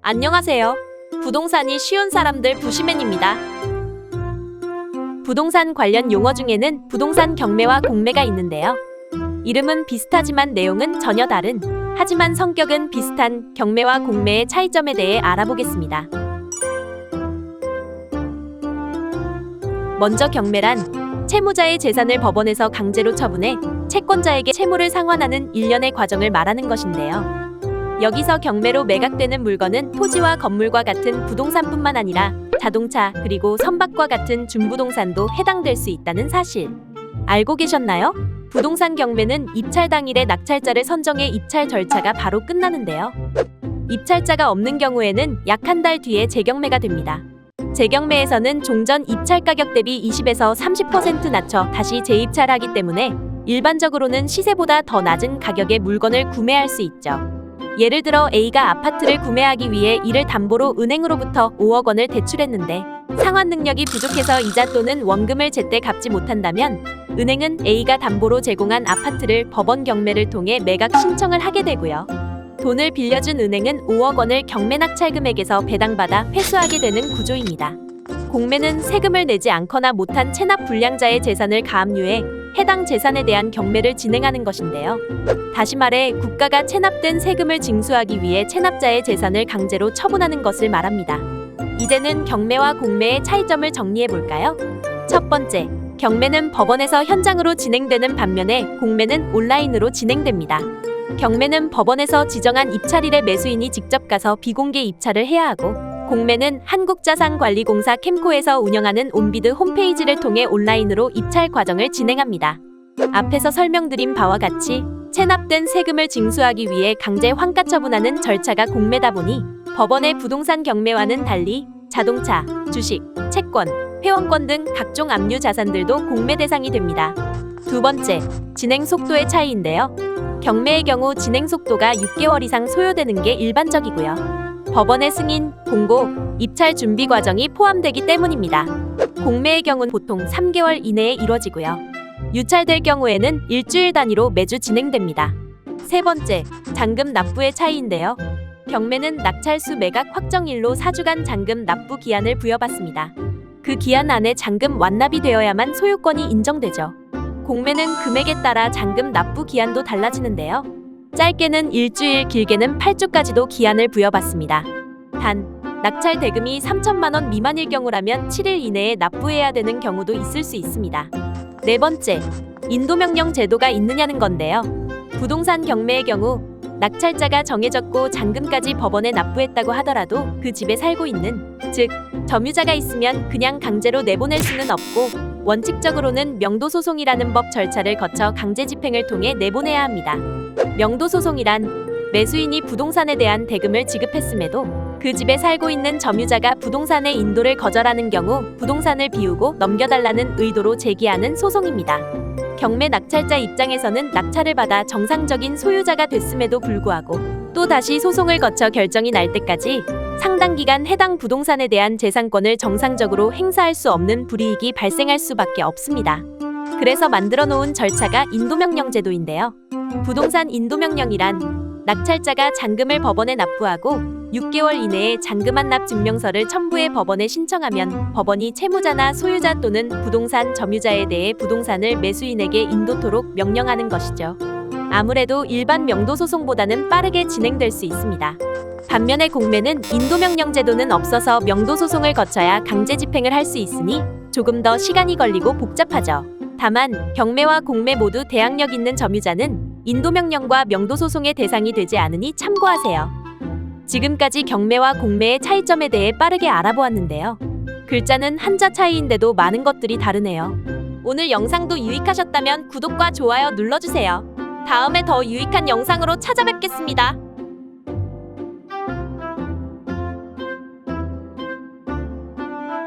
안녕하세요. 부동산이 쉬운 사람들 부시맨입니다. 부동산 관련 용어 중에는 부동산 경매와 공매가 있는데요. 이름은 비슷하지만 내용은 전혀 다른, 하지만 성격은 비슷한 경매와 공매의 차이점에 대해 알아보겠습니다. 먼저 경매란 채무자의 재산을 법원에서 강제로 처분해 채권자에게 채무를 상환하는 일련의 과정을 말하는 것인데요. 여기서 경매로 매각되는 물건은 토지와 건물과 같은 부동산뿐만 아니라 자동차 그리고 선박과 같은 준부동산도 해당될 수 있다는 사실 알고 계셨나요? 부동산 경매는 입찰 당일에 낙찰자를 선정해 입찰 절차가 바로 끝나는데요. 입찰자가 없는 경우에는 약 한 달 뒤에 재경매가 됩니다. 재경매에서는 종전 입찰 가격 대비 20에서 30% 낮춰 다시 재입찰하기 때문에 일반적으로는 시세보다 더 낮은 가격에 물건을 구매할 수 있죠. 예를 들어 A가 아파트를 구매하기 위해 이를 담보로 은행으로부터 5억 원을 대출했는데 상환 능력이 부족해서 이자 또는 원금을 제때 갚지 못한다면 은행은 A가 담보로 제공한 아파트를 법원 경매를 통해 매각 신청을 하게 되고요. 돈을 빌려준 은행은 5억 원을 경매 낙찰 금액에서 배당받아 회수하게 되는 구조입니다. 공매는 세금을 내지 않거나 못한 체납 불량자의 재산을 가압류해 해당 재산에 대한 경매를 진행하는 것인데요. 다시 말해 국가가 체납된 세금을 징수하기 위해 체납자의 재산을 강제로 처분하는 것을 말합니다. 이제는 경매와 공매의 차이점을 정리해 볼까요? 첫 번째, 경매는 법원에서 현장으로 진행되는 반면에 공매는 온라인으로 진행됩니다. 경매는 법원에서 지정한 입찰일에 매수인이 직접 가서 비공개 입찰을 해야 하고, 공매는 한국자산관리공사 캠코에서 운영하는 온비드 홈페이지를 통해 온라인으로 입찰 과정을 진행합니다. 앞에서 설명드린 바와 같이 체납된 세금을 징수하기 위해 강제 환가 처분하는 절차가 공매다 보니 법원의 부동산 경매와는 달리 자동차, 주식, 채권, 회원권 등 각종 압류 자산들도 공매 대상이 됩니다. 두 번째, 진행 속도의 차이인데요. 경매의 경우 진행 속도가 6개월 이상 소요되는 게 일반적이고요. 법원의 승인, 공고, 입찰 준비 과정이 포함되기 때문입니다. 공매의 경우는 보통 3개월 이내에 이뤄지고요. 유찰될 경우에는 일주일 단위로 매주 진행됩니다. 세 번째, 잔금 납부의 차이인데요. 경매는 낙찰수 매각 확정일로 4주간 잔금 납부 기한을 부여받습니다. 그 기한 안에 잔금 완납이 되어야만 소유권이 인정되죠. 공매는 금액에 따라 잔금 납부 기한도 달라지는데요. 짧게는 일주일, 길게는 8주까지도 기한을 부여받습니다. 단, 낙찰 대금이 3천만 원 미만일 경우라면 7일 이내에 납부해야 되는 경우도 있을 수 있습니다. 네 번째, 인도명령 제도가 있느냐는 건데요. 부동산 경매의 경우 낙찰자가 정해졌고 잔금까지 법원에 납부했다고 하더라도 그 집에 살고 있는, 즉 점유자가 있으면 그냥 강제로 내보낼 수는 없고 원칙적으로는 명도소송이라는 법 절차를 거쳐 강제 집행을 통해 내보내야 합니다. 명도소송이란 매수인이 부동산에 대한 대금을 지급했음에도 그 집에 살고 있는 점유자가 부동산의 인도를 거절하는 경우 부동산을 비우고 넘겨달라는 의도로 제기하는 소송입니다. 경매 낙찰자 입장에서는 낙찰을 받아 정상적인 소유자가 됐음에도 불구하고 또 다시 소송을 거쳐 결정이 날 때까지 상당 기간 해당 부동산에 대한 재산권을 정상적으로 행사할 수 없는 불이익이 발생할 수밖에 없습니다. 그래서 만들어 놓은 절차가 인도명령 제도인데요. 부동산 인도명령이란 낙찰자가 잔금을 법원에 납부하고 6개월 이내에 잔금 완납 증명서를 첨부해 법원에 신청하면 법원이 채무자나 소유자 또는 부동산 점유자에 대해 부동산을 매수인에게 인도토록 명령하는 것이죠. 아무래도 일반 명도소송보다는 빠르게 진행될 수 있습니다. 반면에 공매는 인도명령 제도는 없어서 명도소송을 거쳐야 강제 집행을 할 수 있으니 조금 더 시간이 걸리고 복잡하죠. 다만 경매와 공매 모두 대항력 있는 점유자는 인도명령과 명도소송의 대상이 되지 않으니 참고하세요. 지금까지 경매와 공매의 차이점에 대해 빠르게 알아보았는데요. 글자는 한자 차이인데도 많은 것들이 다르네요. 오늘 영상도 유익하셨다면 구독과 좋아요 눌러주세요. 다음에 더 유익한 영상으로 찾아뵙겠습니다.